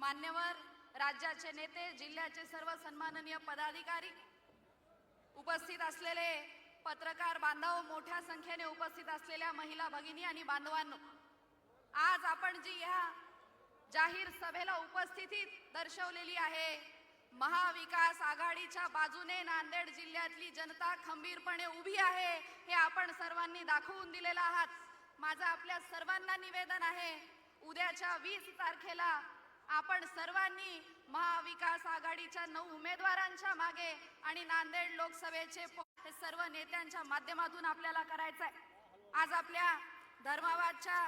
मान्यवर राज्याचे नेते, जिल्ह्याचे सर्व सन्माननीय पदाधिकारी, उपस्थित असलेले पत्रकार बांधव, मोठ्या संख्येने उपस्थित असलेल्या महिला भगिनी आणि बांधवांनो, आज आपण जी ह्या जाहीर सभेला उपस्थिती दर्शवलेली आहे, महाविकास आघाडीच्या बाजूने नांदेड जिल्ह्यातली जनता खंबीरपणे उभी आहे हे आपण सर्वांनी दाखवून दिलेलं आहात। माझं आपल्या सर्वांना निवेदन आहे, उद्याच्या 20 तारखेला आपण सर्वांनी महाविकास आघाडीच्या 9 उमेदवारांच्या मागे आणि नांदेड लोकसभेचे हे सर्व नेत्यांच्या माध्यमातून आपल्याला करायचं आहे। आज आपल्या धर्माबादच्या,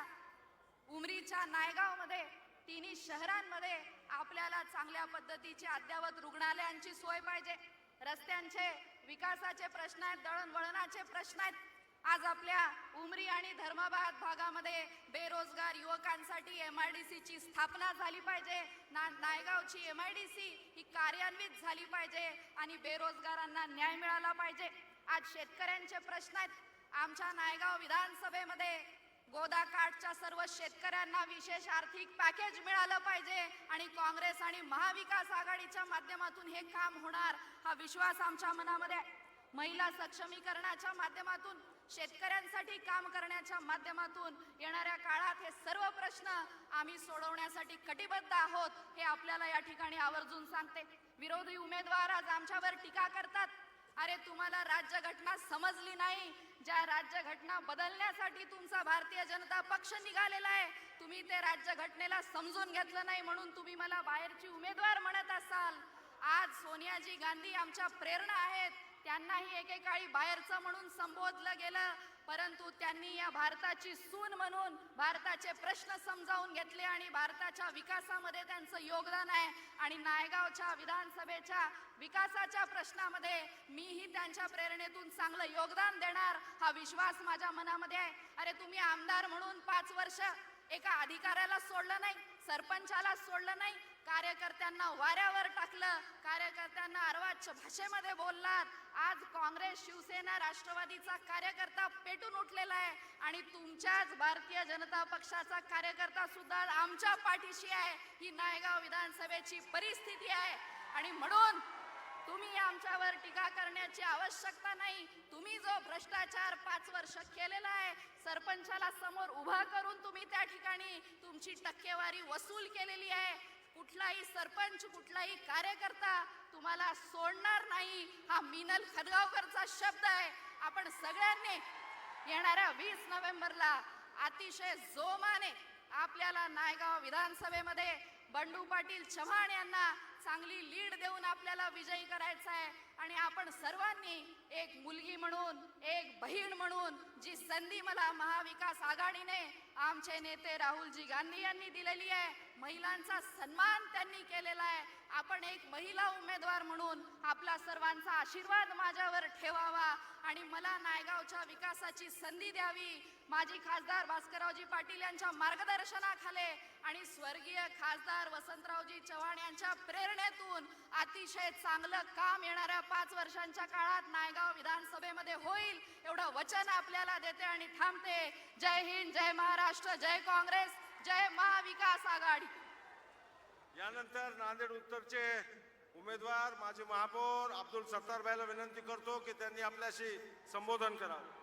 उमरीच्या, नायगावमध्ये, तिन्ही शहरांमध्ये आपल्याला चांगल्या पद्धतीचे अद्ययावत रुग्णालयांची सोय पाहिजे, रस्त्यांचे विकासाचे प्रश्न आहेत, दळणवळणाचे प्रश्न आहेत। आज आपल्या उमरी आणि धर्माबाद भागामध्ये बेरोजगार युवकांसाठी MIDC ची स्थापना झाली पाहिजे, नायगावची MIDC ही कार्यान्वित झाली पाहिजे आणि बेरोजगारांना न्याय मिळाला पाहिजे। आज शेतकऱ्यांचे प्रश्न आहेत, आमच्या नायगाव विधानसभेमध्ये गोदाकाठच्या सर्व शेतकऱ्यांना विशेष आर्थिक पॅकेज मिळालं पाहिजे आणि काँग्रेस आणि महाविकास आघाडीच्या माध्यमातून हे काम होणार हा विश्वास आमच्या मनामध्ये आहे। महिला सक्षमीकरणाच्या माध्यमातून, शेतकऱ्यांसाठी काम करण्याच्या माध्यमातून येणाऱ्या काळात हे सर्व प्रश्न आम्ही सोडवण्यासाठी कटिबद्ध आहोत हे आपल्याला या ठिकाणी आवर्जून सांगते। विरोधी उमेदवार आज आमच्यावर टीका करतात, अरे तुम्हाला राज्यघटना समजली नाही, ज्या राज्यघटना बदलण्यासाठी तुमचा भारतीय जनता पक्ष निघालेला आहे, तुम्ही ते राज्यघटनेला समजून घेतलं नाही म्हणून तुम्ही मला बाहेरची उमेदवार म्हणत असाल। आज सोनियाजी गांधी आमच्या प्रेरणा आहेत, त्यांनाही एकेकाळी बाहेरचं म्हणून संबोधलं गेलं, परंतु त्यांनी या भारताची सून म्हणून भारताचे प्रश्न समजावून घेतले आणि भारताच्या विकासामध्ये त्यांचं योगदान आहे आणि नायगावच्या विधानसभेच्या विकासाच्या प्रश्नामध्ये मीही त्यांच्या प्रेरणेतून चांगलं योगदान देणार हा विश्वास माझ्या मनामध्ये आहे। अरे तुम्ही आमदार म्हणून 5 वर्ष एका अधिकाऱ्याला सोडलं नाही, सरपंचाला सोडलं नाही, कार्यकर्त्यांना वाऱ्यावर टाकलं, कार्यकर्त्यांना अर्वाच्य भाषेमध्ये बोललात। आज काँग्रेस, शिवसेना, राष्ट्रवादीचा कार्यकर्ता पेटून उठलेला आहे आणि तुमच्याच भारतीय जनता पक्षाचा कार्यकर्ता सुद्धा आमच्या पाठीशी आहे। ही नायगाव विधानसभेची परिस्थिती आहे आणि म्हणून तुम्ही आमच्यावर टीका करण्याची आवश्यकता नाही। तुम्ही जो भ्रष्टाचार 5 वर्ष केलेला आहे, सरपंचाला समोर उभा करून तुम्ही त्या ठिकाणी तुमची टक्केवारी वसूल केलेली आहे, कुठलाही सरपंच, कुठलाही कार्यकर्ता तुम्हाला सोडणार नाही हा मिनल खदगावकरचा शब्द आहे। आपण सगळ्यांनी येणाऱ्या 20 नोव्हेंबरला अतिशय जोमाने आपल्याला नायगाव विधानसभेमध्ये बंडू पाटील चव्हाण यांना चांगली लीड देऊन आपल्याला विजयी करायचा आहे आणि आपण सर्वांनी एक मुलगी म्हणून, एक बहीण म्हणून जी संधी मला महाविकास आघाडीने, आमचे नेते राहुलजी गांधी यांनी दिलेली आहे, महिलांचा सन्मान त्यांनी केलेला आहे, आपण एक महिला उमेदवार म्हणून आपला सर्वांचा आशीर्वाद माझ्यावर ठेवावा आणि मला नायगावच्या विकासाची संधी द्यावी। माजी खासदार भास्कररावजी पाटील यांच्या मार्गदर्शनाखाली आणि स्वर्गीय खासदार वसंतरावजी चव्हाण यांच्या प्रेरणेतून अतिशय चांगलं काम येणाऱ्या 5 वर्षांच्या काळात नायगाव विधानसभेमध्ये होईल एवढं वचन आपल्याला देते आणि थांबते। जय हिंद, जय महाराष्ट्र, जय काँग्रेस, जय महाविकास आघाडी। यानंतर नांदेड उत्तरचे उमेदवार माजी महापौर अब्दुल सत्तार भाईला विनंती करतो की त्यांनी आपल्याशी संबोधन करावे।